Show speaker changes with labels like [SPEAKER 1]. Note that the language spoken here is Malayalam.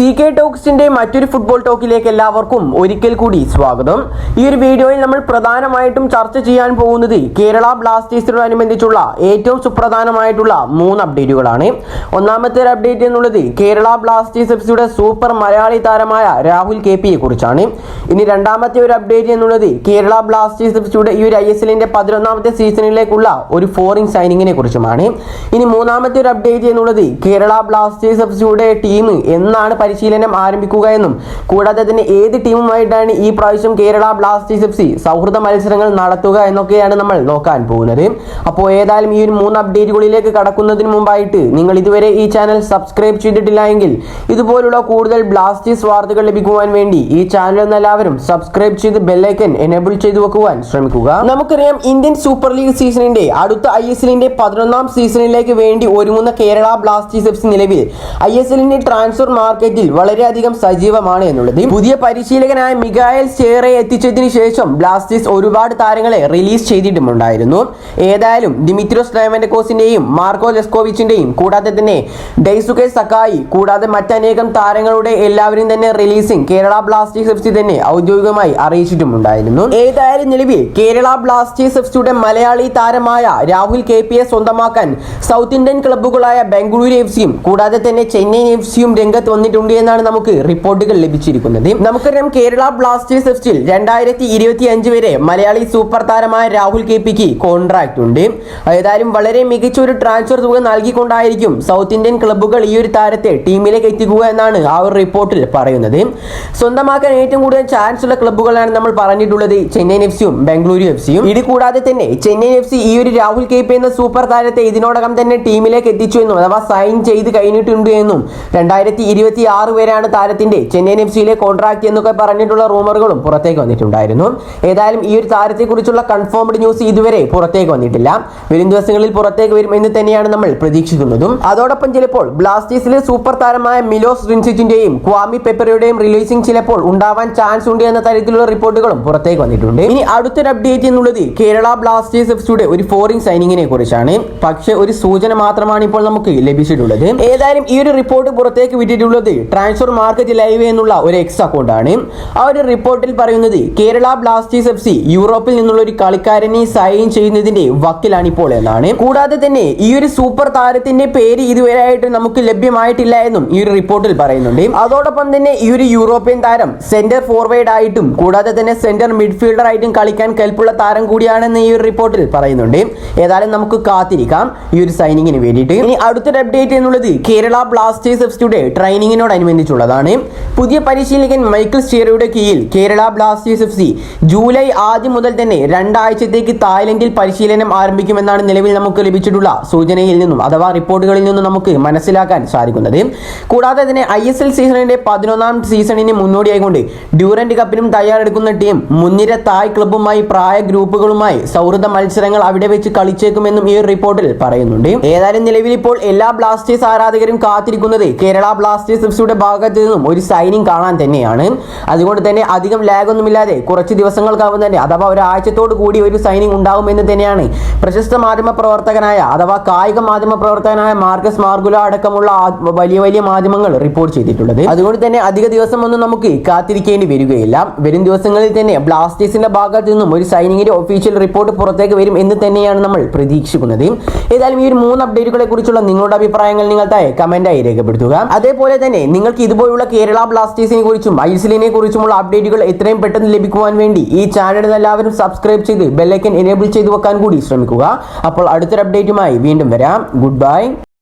[SPEAKER 1] CK ടോക്സിന്റെ മറ്റൊരു ഫുട്ബോൾ ടോക്കിലേക്ക് എല്ലാവർക്കും ഒരിക്കൽ കൂടി സ്വാഗതം. ഈ ഒരു വീഡിയോയിൽ നമ്മൾ പ്രധാനമായിട്ടും ചർച്ച ചെയ്യാൻ പോകുന്നത് കേരള ബ്ലാസ്റ്റേഴ്സിനോടനുബന്ധിച്ചുള്ള ഏറ്റവും സുപ്രധാനമായിട്ടുള്ള 3 അപ്ഡേറ്റുകളാണ്. ഒന്നാമത്തെ ഒരു അപ്ഡേറ്റ് എന്നുള്ളത് കേരള ബ്ലാസ്റ്റേഴ്സ് എഫ്സിയുടെ സൂപ്പർ മലയാളി താരമായ രാഹുൽ KP കുറിച്ചാണ്. ഇനി രണ്ടാമത്തെ ഒരു അപ്ഡേറ്റ് എന്നുള്ളത് കേരള ബ്ലാസ്റ്റേഴ്സ് എഫ്സിയുടെ ഈ ഒരു ISLന്റെ 11ാമത്തെ സീസണിലേക്കുള്ള ഒരു ഫോറിൻ സൈനിങ്ങിനെ കുറിച്ചുമാണ്. ഇനി മൂന്നാമത്തെ ഒരു അപ്ഡേറ്റ് എന്നുള്ളത് കേരള ബ്ലാസ്റ്റേഴ്സ് എഫ്സിയുടെ ടീം എന്നാണ് പരിശീലനം ആരംഭിക്കുക എന്നും കൂടാതെ തന്നെ ഏത് ടീമുമായിട്ടാണ് ഈ പ്രാവശ്യം കേരള ബ്ലാസ്റ്റേഴ്സ് എഫ്സി സൗഹൃദ മത്സരങ്ങൾ നടത്തുക എന്നൊക്കെയാണ് നമ്മൾ നോക്കാൻ പോകുന്നത്. അപ്പോൾ ഏതായാലും ഈ ഒരു 3 അപ്ഡേറ്റുകളിലേക്ക് കടക്കുന്നതിന് മുമ്പായിട്ട് നിങ്ങൾ ഇതുവരെ ഈ ചാനൽ സബ്സ്ക്രൈബ് ചെയ്തിട്ടില്ല എങ്കിൽ ഇതുപോലുള്ള കൂടുതൽ ബ്ലാസ്റ്റേഴ്സ് വാർത്തകൾ ലഭിക്കുവാൻ വേണ്ടി ഈ ചാനൽ എല്ലാവരും സബ്സ്ക്രൈബ് ചെയ്ത് ബെല്ലൈക്കൻ എനേബിൾ ചെയ്തു വെക്കുവാൻ ശ്രമിക്കുക. നമുക്കറിയാം, ഇന്ത്യൻ സൂപ്പർ ലീഗ് സീസണിന്റെ അടുത്ത ISLന്റെ 11ാം സീസണിലേക്ക് വേണ്ടി ഒരുങ്ങുന്ന കേരള ബ്ലാസ്റ്റേഴ്സ് എഫ്സി നിലവിൽ ISLന്റെ ട്രാൻസ്ഫർ മാർക്കറ്റിൽ വളരെയധികം സജീവമാണ് എന്നുള്ളത്. പുതിയ പരിശീലകനായ മിഗായൽ സ്റ്റേറെ എത്തിച്ചതിന് ശേഷം ബ്ലാസ്റ്റേഴ്സ് ഒരുപാട് താരങ്ങളെ റിലീസ് ചെയ്തിട്ടുമുണ്ടായിരുന്നു. ഏതായാലും ദിമിത്രിയോസ് ഡയമൻഡക്കോസിന്റെയും മാർക്കോ ലെസ്കോവിച്ചിന്റെയും കൂടാതെ തന്നെ ഡെയ്സുകെ സക്കായി കൂടാതെ മറ്റനേകം താരങ്ങളുടെ എല്ലാവരും തന്നെ റിലീസിംഗ് കേരള ബ്ലാസ്റ്റേഴ്സ് എഫ്സി തന്നെ ഔദ്യോഗികമായി അറിയിച്ചിട്ടുമുണ്ടായിരുന്നു. ഏതായാലും നിലവിൽ കേരള ബ്ലാസ്റ്റേഴ്സ് എഫ്സിയുടെ മലയാളി താരമായ രാഹുൽ KP സ്വന്തമാക്കാൻ സൗത്ത് ഇന്ത്യൻ ക്ലബ്ബുകളായ ബംഗളൂരു എഫ്സിയും കൂടാതെ തന്നെ ചെന്നൈ എഫ്സിയും രംഗത്ത് വന്നിട്ടുണ്ട് എന്നാണ് നമുക്ക് റിപ്പോർട്ടുകൾ ലഭിച്ചിരിക്കുന്നത്. നമുക്കറിയാം, കേരള ബ്ലാസ്റ്റേഴ്സ് എഫ്സിയിൽ 2025 വരെ മലയാളി സൂപ്പർ താരമായ രാഹുൽ KPക്ക് കോൺട്രാക്ട് ഉണ്ട്. ഏതായാലും വളരെ മികച്ച ഒരു ട്രാൻസ്ഫർ തുക നൽകിക്കൊണ്ടായിരിക്കും സൗത്ത് ഇന്ത്യൻ ക്ലബ്ബുകൾ ഈ ഒരു താരത്തെ ടീമിലേക്ക് എത്തിക്കുക എന്നാണ് ആ ഒരു റിപ്പോർട്ടിൽ പറയുന്നത്. സ്വന്തമാക്കാൻ ഏറ്റവും കൂടുതൽ ചാൻസ് ഉള്ള ക്ലബ്ബുകളാണ് നമ്മൾ പറഞ്ഞിട്ടുള്ളത് ചെന്നൈ എഫ്സിയും ബംഗളൂരു എഫ്സിയും. ഇത് കൂടാതെ തന്നെ ചെന്നൈ എഫ്സി ഈ ഒരു രാഹുൽ KP എന്ന സൂപ്പർ താരത്തെ ഇതിനോടകം തന്നെ ടീമിലേക്ക് എത്തിച്ചു എന്നും അഥവാ സൈൻ ചെയ്ത് കഴിഞ്ഞിട്ടുണ്ട് എന്നും 2026 വരെയാണ് താരത്തിന്റെ ചെന്നൈ എഫ്സിയിലെ കോൺട്രാക്ട് എന്നൊക്കെ പറഞ്ഞിട്ടുള്ള റൂമറുകളും പുറത്തേക്ക് വന്നിട്ടുണ്ടായിരുന്നു. ഏതായാലും ഈ ഒരു താരത്തെ കുറിച്ചുള്ള കൺഫേംഡ് ന്യൂസ് ഇതുവരെ പുറത്തേക്ക് വന്നിട്ടില്ല. വരും ദിവസങ്ങളിൽ പുറത്തേക്ക് വരും എന്ന് തന്നെയാണ് നമ്മൾ പ്രതീക്ഷിക്കുന്നതും. അതോടൊപ്പം ചിലപ്പോൾ ബ്ലാസ്റ്റേഴ്സിലെ സൂപ്പർ താരമായ മിലോസ് റിൻസിച്ചിന്റെയും ക്വാമി പെപ്പറയുടെയും റിലീസിംഗ് ചിലപ്പോൾ ഉണ്ടാവാൻ ചാൻസ് ഉണ്ട് എന്ന തരത്തിലുള്ള റിപ്പോർട്ടുകളും പുറത്തേക്ക് വന്നിട്ടുണ്ട്. ഇനി അടുത്തൊരു അപ്ഡേറ്റ് എന്നുള്ളത് കേരള ബ്ലാസ്റ്റേഴ്സ് എഫ്സിയുടെ ഒരു ഫോറിൻ സൈനിങ്ങിനെ കുറിച്ചാണ്. പക്ഷേ ഒരു സൂചന മാത്രമാണ് ഇപ്പോൾ നമുക്ക് ലഭിച്ചിട്ടുള്ളത്. ഏതായാലും ഈ ഒരു റിപ്പോർട്ട് പുറത്തേക്ക് വിട്ടിട്ടുള്ളത് ട്രാൻസ്ഫർ മാർക്കറ്റ് ലൈവ് എന്നുള്ള ഒരു എക്സ് അക്കൗണ്ട് ആണ്. ആ ഒരു റിപ്പോർട്ടിൽ പറയുന്നത് കേരള ബ്ലാസ്റ്റേഴ്സ് എഫ്സി യൂറോപ്പിൽ നിന്നുള്ള ഒരു കളിക്കാരനെ സൈൻ ചെയ്യുന്നതിന്റെ വക്കിലാണ് ഇപ്പോൾ എന്നാണ്. കൂടാതെ തന്നെ ഈ ഒരു സൂപ്പർ താരത്തിന്റെ പേര് ഇതുവരെയായിട്ട് നമുക്ക് ലഭ്യമായിട്ടില്ല എന്നും ഈ ഒരു റിപ്പോർട്ടിൽ പറയുന്നുണ്ട്. അതോടൊപ്പം തന്നെ ഈ ഒരു യൂറോപ്യൻ താരം സെന്റർ ഫോർവേഡ് ആയിട്ടും കൂടാതെ തന്നെ സെന്റർ മിഡ്ഫീൽഡർ ആയിട്ടും കളിക്കാൻ കെൽപ്പുള്ള താരം കൂടിയാണെന്ന് ഈ ഒരു റിപ്പോർട്ടിൽ പറയുന്നുണ്ട്. ഏതായാലും നമുക്ക് കാത്തിരിക്കാം ഈ ഒരു സൈനിങ്ങിന് വേണ്ടിയിട്ട്. ഇനി അടുത്തൊരു അപ്ഡേറ്റ് എന്നുള്ളത് കേരള ബ്ലാസ്റ്റേഴ്സ് എഫ്സിയുടെ ട്രെയിനിങ്ങിനോടനുബന്ധിച്ചുള്ളതാണ്. പുതിയ പരിശീലകൻ മൈക്കിൾ സ്റ്റീറയുടെ കീഴിൽ കേരള ബ്ലാസ്റ്റേഴ്സ് എഫ്സി ജൂലൈ ആദ്യം മുതൽ തന്നെ 2 ആഴ്ചത്തേക്ക് തായ്ലൻഡിൽ പരിശീലനം ആരംഭിക്കുമെന്നാണ് നിലവിൽ നമുക്ക് ലഭിച്ചിട്ടുള്ള സൂചനയിൽ നിന്നും അഥവാ റിപ്പോർട്ടുകളിൽ നിന്നും നമുക്ക് മനസ്സിലാക്കാൻ സാധിക്കുന്നത്. കൂടാതെ തന്നെ ISL സീസണിന്റെ 11ാം സീസണിന് മുന്നോടിയായിക്കൊണ്ട് ഡ്യൂറന്റ് കപ്പിനും തയ്യാറെടുക്കുന്ന ടീം മുൻനിര തായ് ക്ലബ്ബുമായി പ്രായ ഗ്രൂപ്പുകളുമായി സൗഹൃദ മത്സരങ്ങൾ അവിടെ വെച്ച് കളിച്ചേക്കുമെന്നും ഈ റിപ്പോർട്ടിൽ പറയുന്നുണ്ട്. ഏതായാലും നിലവിൽ ഇപ്പോൾ എല്ലാ ബ്ലാസ്റ്റേഴ്സ് ആരാധകരും കാത്തിരിക്കുന്നത് കേരള ബ്ലാസ്റ്റേഴ്സ് എഫ്സിയുടെ ഭാഗത്ത് നിന്നും ഒരു സൈനിങ് കാണാൻ തന്നെയാണ്. അതുകൊണ്ട് തന്നെ അധികം ലാഗ് ഒന്നുമില്ലാതെ കുറച്ച് ദിവസങ്ങൾക്കാവും തന്നെ അഥവാ ഒരാഴ്ചത്തോടു കൂടി ഒരു സൈനിങ് ഉണ്ടാവുമെന്ന് തന്നെയാണ് പ്രശസ്ത മാധ്യമ പ്രവർത്തകനായ അഥവാ കായിക മാധ്യമ പ്രവർത്തകനായ മാർക്കസ് മാർഗുല അടക്കമുള്ള വലിയ മാധ്യമങ്ങൾ റിപ്പോർട്ട് ചെയ്തിട്ടുള്ളത്. അതുകൊണ്ട് തന്നെ അധിക ദിവസമൊന്നും നമുക്ക് കാത്തിരിക്കേണ്ടി വരികയില്ല. വരും ദിവസങ്ങളിൽ തന്നെ ബ്ലാസ്റ്റേഴ്സിന്റെ ഭാഗത്ത് നിന്നും ഒരു സൈനിങ്ങിന്റെ ഒഫീഷ്യൽ റിപ്പോർട്ട് പുറത്തേക്ക് വരും എന്ന് തന്നെയാണ് നമ്മൾ പ്രതീക്ഷിക്കുന്നത്. ഏതായാലും ഈ ഒരു 3 അപ്ഡേറ്റുകളെ കുറിച്ചുള്ള നിങ്ങളുടെ അഭിപ്രായങ്ങൾ നിങ്ങൾ താഴെ കമന്റായി രേഖപ്പെടുത്തുക. അതേപോലെ തന്നെ നിങ്ങൾക്ക് ഇതുപോലുള്ള കേരള ബ്ലാസ്റ്റേഴ്സിനെ കുറിച്ചും ISLനെ കുറിച്ചുമുള്ള അപ്ഡേറ്റുകൾ എത്രയും പെട്ടെന്ന് ലഭിക്കുവാൻ വേണ്ടി ഈ ചാനൽ എല്ലാവരും സബ്സ്ക്രൈബ് ചെയ്ത് ബെല്ലൈക്കൻ എനേബിൾ ചെയ്തു വെക്കാൻ കൂടി ശ്രമിക്കുക. അപ്പോൾ അടുത്തൊരു അപ്ഡേറ്റുമായി വീണ്ടും വരാം. Good bye.